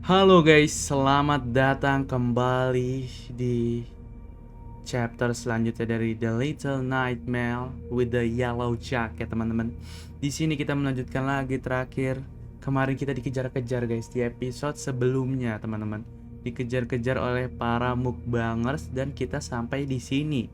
Halo guys, selamat datang kembali di chapter selanjutnya dari The Little Nightmare with the Yellow Jacket, teman-teman. Di sini kita melanjutkan lagi terakhir. Kemarin kita dikejar-kejar guys di episode sebelumnya, teman-teman. Dikejar-kejar oleh para mukbangers dan kita sampai di sini.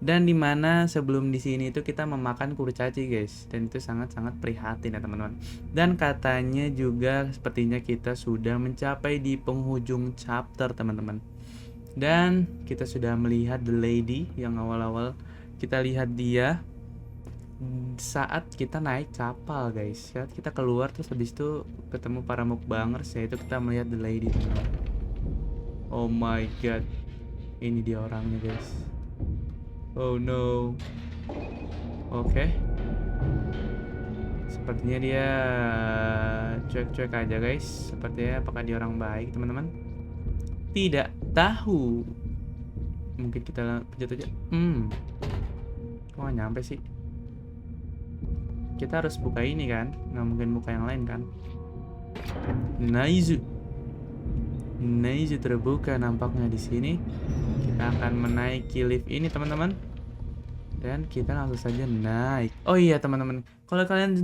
Dan dimana sebelum di sini itu kita memakan kurcaci guys, dan itu sangat-sangat prihatin ya teman-teman. Dan katanya juga sepertinya kita sudah mencapai di penghujung chapter teman-teman. Dan kita sudah melihat the lady yang awal-awal kita lihat dia saat kita naik kapal guys. Saat kita keluar terus habis itu ketemu para mukbangers, yaitu kita melihat the lady teman-teman. Oh my god, ini dia orangnya guys. Oh no. Oke. Sepertinya dia cuek-cuek aja guys. Sepertinya apakah dia orang baik teman-teman? Tidak tahu. Mungkin kita pencet aja. Kok gak nyampe sih? Kita harus buka ini kan? Nggak mungkin buka yang lain kan? Naizu terbuka nampaknya di sini. Kita akan menaiki lift ini teman-teman. Dan kita langsung saja naik. Oh iya teman-teman, kalau kalian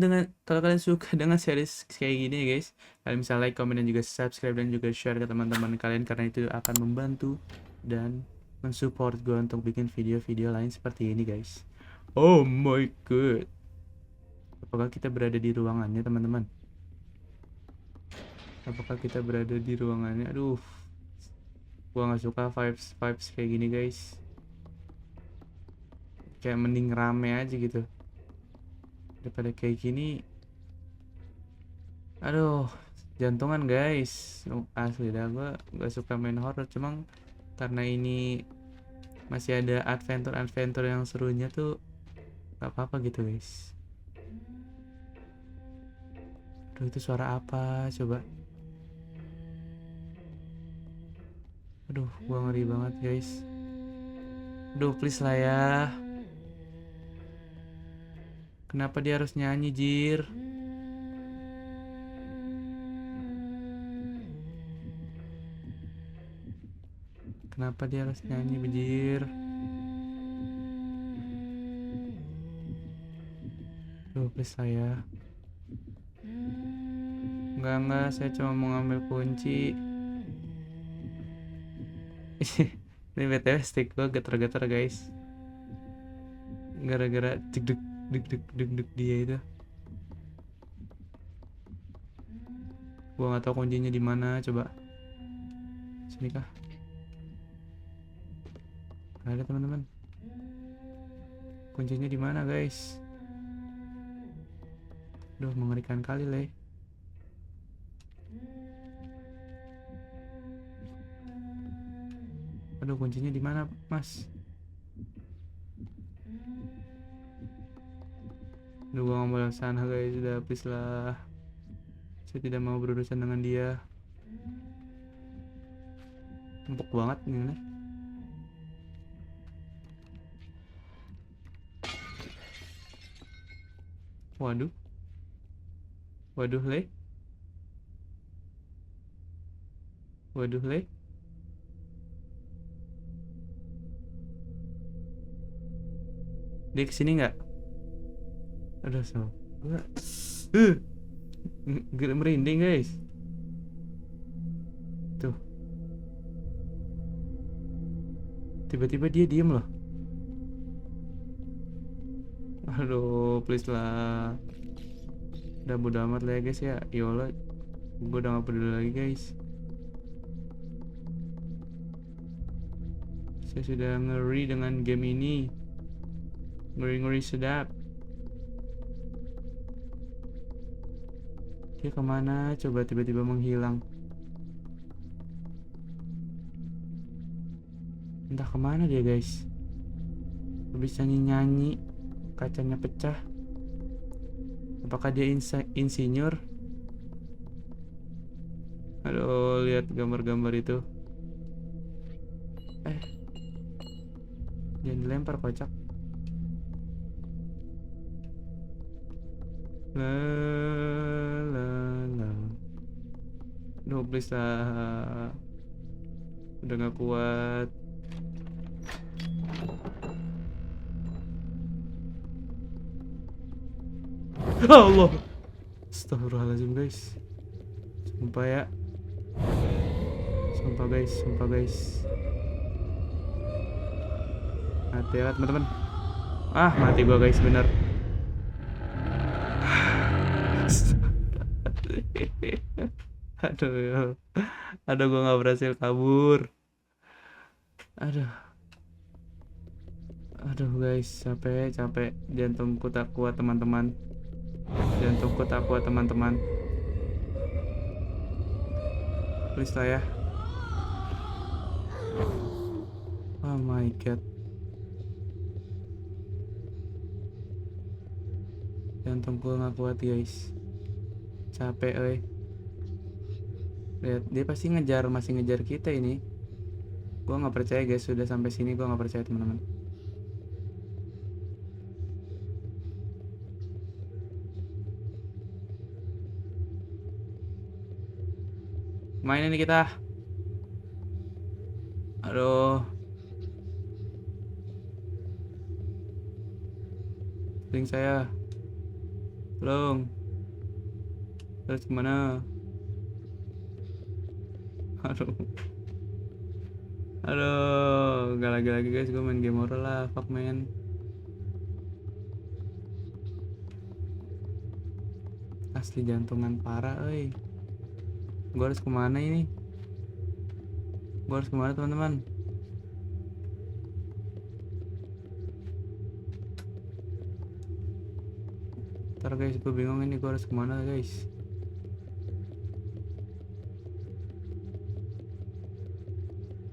suka dengan series kayak gini guys, kalian bisa like, comment, dan juga subscribe dan juga share ke teman-teman kalian, karena itu akan membantu dan mensupport gue untuk bikin video-video lain seperti ini guys. Oh my god, apakah kita berada di ruangannya teman-teman? Apakah kita berada di ruangannya? Aduh, gua nggak suka vibes kayak gini guys. Kayak mending rame aja gitu daripada kayak gini. Aduh, jantungan guys. Asli dah, gue gak suka main horror. Cuma karena ini masih ada adventure yang serunya tuh, gak apa-apa gitu guys. Aduh, itu suara apa coba? Aduh, gue ngeri banget guys. Aduh, please lah ya. Kenapa dia harus nyanyi, jir? Kenapa dia harus nyanyi, bejir? Aduh, please lah ya. Enggak, saya cuma mau ngambil kunci. Ini BTW stick gue getar-getar guys, gara-gara deg-deg dia itu. Gua nggak tahu kuncinya di mana, coba. Sini kah? Gak ada teman-teman. Kuncinya di mana guys? Duh, mengerikan kali leh. Aduh, kuncinya di mana mas? Duh, gua nggak mau ke sana guys, udah please lah. Saya tidak mau berurusan dengan dia. Empuk banget nih. Waduh. Waduh leh. Waduh leh. Dia kesini nggak? Aduh, so gua merinding guys. Tuh, tiba-tiba dia diem loh. Aduh, please lah. Udah bodo amat lah ya guys ya. Yolah, gue udah gak peduli lagi guys. Saya sudah ngeri dengan game ini. Ngeri-ngeri sedap. Dia kemana? Coba tiba-tiba menghilang. Entah kemana dia guys. Bisa nyanyi, kacanya pecah. Apakah dia insinyur? Aduh, lihat gambar-gambar itu. Jangan dilempar, kocak. La la la Duh, please lah. Udah gak kuat. Allah. Astagfirullahaladzim guys. Sumpah ya. Sumpah guys. Mati lah teman-teman. Mati gua guys, bener. Aduh ya. Aduh, gua nggak berhasil kabur. Aduh guys, capek. Jantungku tak kuat teman-teman. Please lah ya. Oh my god. Jantungku nggak kuat guys. Capek euy. Lihat, dia pasti masih ngejar kita ini. Gua nggak percaya guys, sudah sampai sini gua nggak percaya teman-teman. Main ini kita. Aduh. Link saya. Tolong. Terus kemana? Aduh, gak lagi guys, gue main game horror lah, fuck man. Asli jantungan parah, euy. Gue harus kemana ini? Gue harus kemana teman-teman? Ntar guys, gue bingung ini gue harus kemana guys.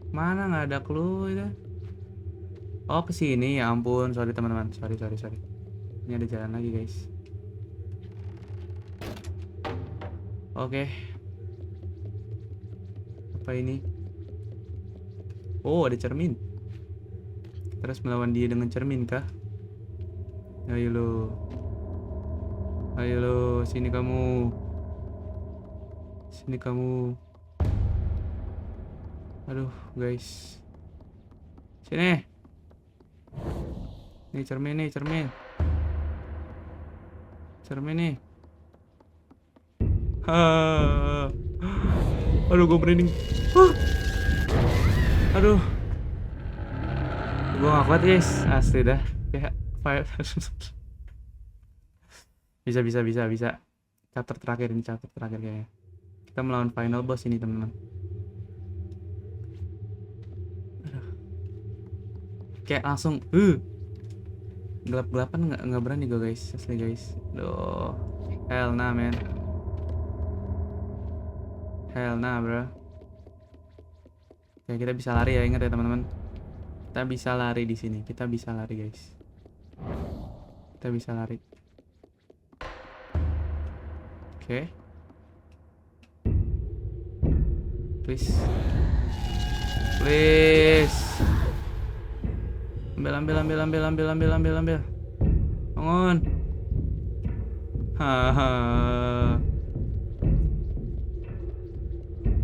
Mana nggak ada clue itu? Oh, kesini, ya ampun, sorry teman-teman, sorry. Ini ada jalan lagi guys. Oke. Apa ini? Oh, ada cermin. Kita harus melawan dia dengan cermin kah? Ayo lo, sini kamu. Aduh, guys. Sini. Nih cermin. Cermin nih. Aduh, gue merinding. Aduh. Gue gak kuat guys. Asli dah. Kayak fire. Bisa. Chapter terakhir kayaknya. Kita melawan final boss ini teman-teman. Kayak langsung gelap-gelapan nggak berani gue guys, asli guys. Duh, hell nah man, hell nah bro. Oke, kita bisa lari ya, ingat ya teman-teman. Kita bisa lari di sini, kita bisa lari guys. Kita bisa lari. Oke. Please. Ambil. Bangun. Haha.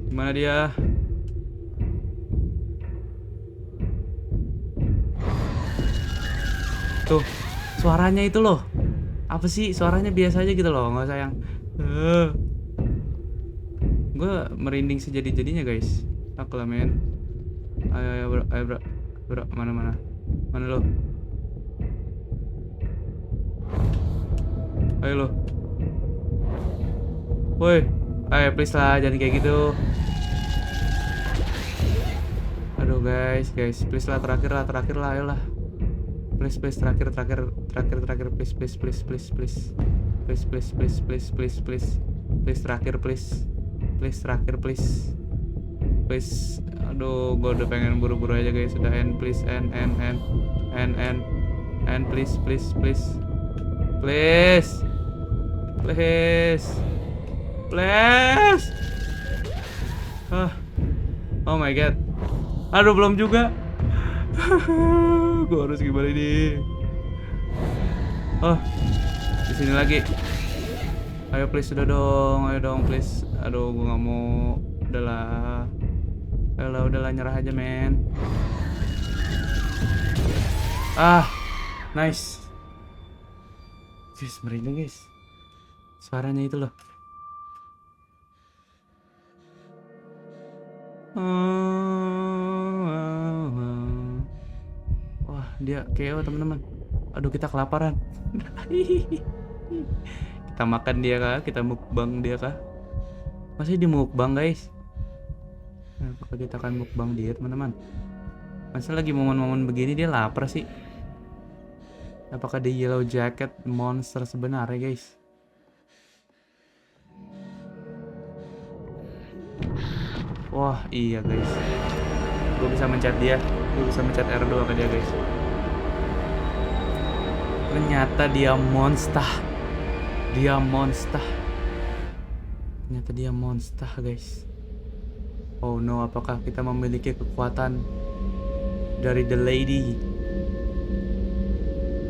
Gimana dia? Tuh, suaranya itu loh. Apa sih suaranya biasa aja gitu loh, nggak usah yang gue merinding sejadi-jadinya guys. Aku lah men. Ayo bro, mana lo? Ayo lo. Woi, ayo please lah, jangan kayak gitu. Aduh guys, please lah, terakhir lah, ayolah. Please, terakhir, please. Please, terakhir, please. Aduh, gue udah pengen buru-buru aja guys. Udah end, please, end, please. Oh my god. Aduh, belum juga. Gue harus gimana ini? Oh, di sini lagi. Ayo please, ayo dong please. Aduh, gue nggak mau Udahlah. Udahlah nyerah aja, men. Ah, nice. Guys, merinding guys. Suaranya itu loh. Wah, dia KO teman-teman. Aduh, kita kelaparan. Kita makan dia kah? Kita mukbang dia kah? Masih di mukbang guys. Apakah kita akan mukbang dia teman-teman? Masa lagi momen-momen begini dia lapar sih? Apakah the Yellow Jacket monster sebenarnya guys? Wah iya guys, gue bisa mencet dia, gue bisa mencet R2 ke dia guys. Ternyata dia monster. Ternyata dia monster guys. Oh no, apakah kita memiliki kekuatan dari the lady?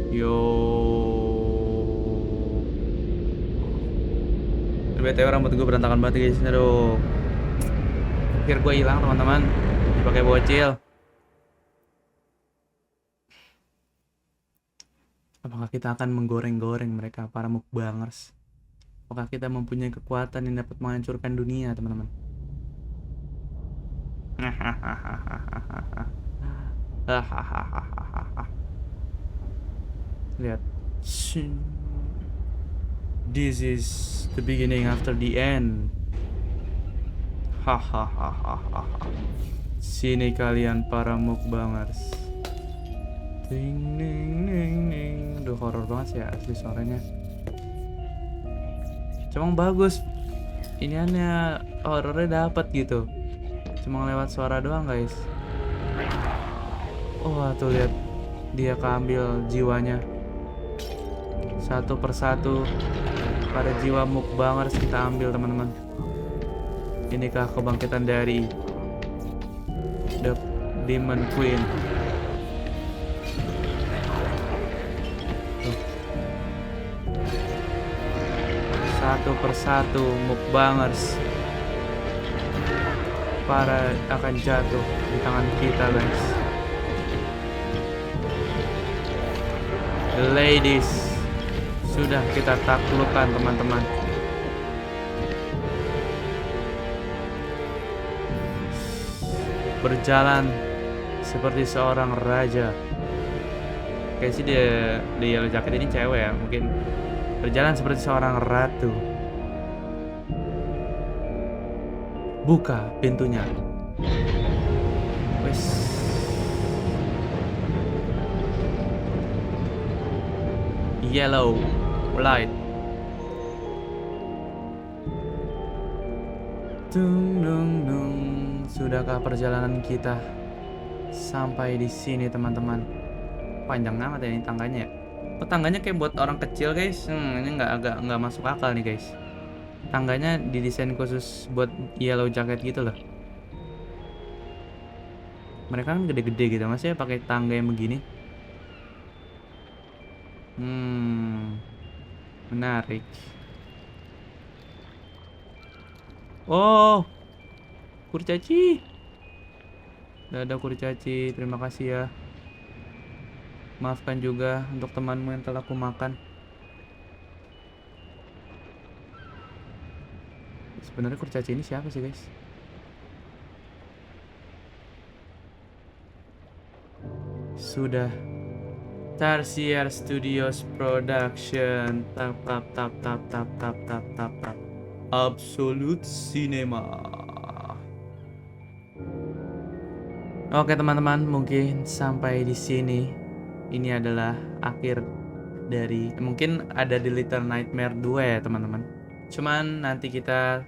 Yo, BTW rambut gue berantakan banget guys. Aduh, pikir gue hilang teman-teman, dipakai bocil. Apakah kita akan menggoreng-goreng mereka para mukbangers? Apakah kita mempunyai kekuatan yang dapat menghancurkan dunia teman-teman? Lihat, this is the beginning after the end. Hahaha. Sini kalian para mukbangers. Ding ding ding ding. Duh, horor banget sih ya asli suaranya. Cuma bagus. Iniannya horornya dapat gitu. Cuma lewat suara doang guys. Oh tuh lihat, dia keambil jiwanya. Satu persatu pada jiwa mukbangers kita ambil teman-teman. Inikah kebangkitan dari The Demon Queen. Tuh. Satu persatu mukbangers para akan jatuh di tangan kita guys. The ladies sudah kita taklukkan teman-teman. Berjalan seperti seorang raja. Kayak sih dia Yellow Jacket ini cewek ya, mungkin berjalan seperti seorang ratu. Buka pintunya. Wes. Yellow light. Dung dung dung. Sudahkah perjalanan kita sampai di sini teman-teman? Panjang amat ya ini tangganya ya. Oh, tangganya kayak buat orang kecil guys. Ini nggak masuk akal nih guys. Tangganya didesain khusus buat Yellow Jacket gitu loh. Mereka kan gede-gede gitu, masih pakai tangga yang begini. Menarik. Oh, kurcaci. Dadah kurcaci, terima kasih ya. Maafkan juga untuk temanmu yang telah aku makan. Sebenarnya kurcaci ini siapa sih guys? Sudah. Tarsier Studios Production. Tap tap tap tap tap tap tap tap tap. Absolute Cinema. Oke teman-teman, mungkin sampai di sini. Ini adalah akhir dari, mungkin ada di Little Nightmare 2 ya teman-teman. Cuman nanti kita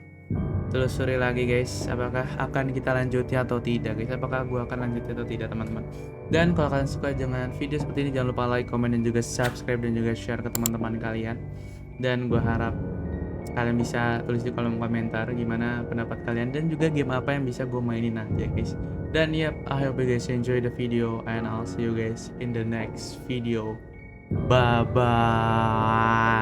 telusuri lagi guys, apakah akan kita lanjuti atau tidak guys. Apakah gua akan lanjuti atau tidak teman-teman. Dan kalau kalian suka dengan video seperti ini, jangan lupa like, comment, dan juga subscribe, dan juga share ke teman-teman kalian. Dan gua harap kalian bisa tulis di kolom komentar gimana pendapat kalian dan juga game apa yang bisa gue mainin nanti ya guys. Dan yep, I hope you guys enjoy the video and I'll see you guys in the next video. Bye bye.